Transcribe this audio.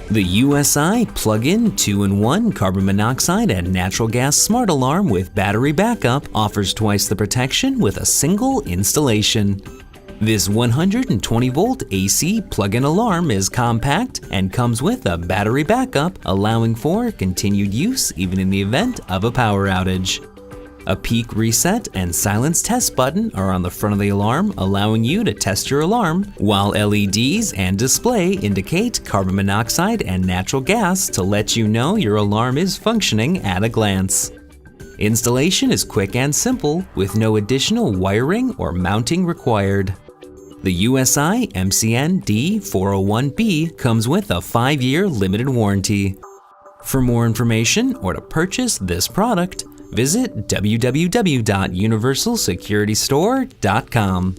The USI plug-in 2-in-1 carbon monoxide and natural gas smart alarm with battery backup offers twice the protection with a single installation. This 120-volt AC plug-in alarm is compact and comes with a battery backup, allowing for continued use even in the event of a power outage. A peak reset and silence test button are on the front of the alarm, allowing you to test your alarm, while LEDs and display indicate carbon monoxide and natural gas to let you know your alarm is functioning at a glance. Installation is quick and simple, with no additional wiring or mounting required. The USI MCND401B comes with a 5-year limited warranty. For more information or to purchase this product, visit www.universalsecuritystore.com.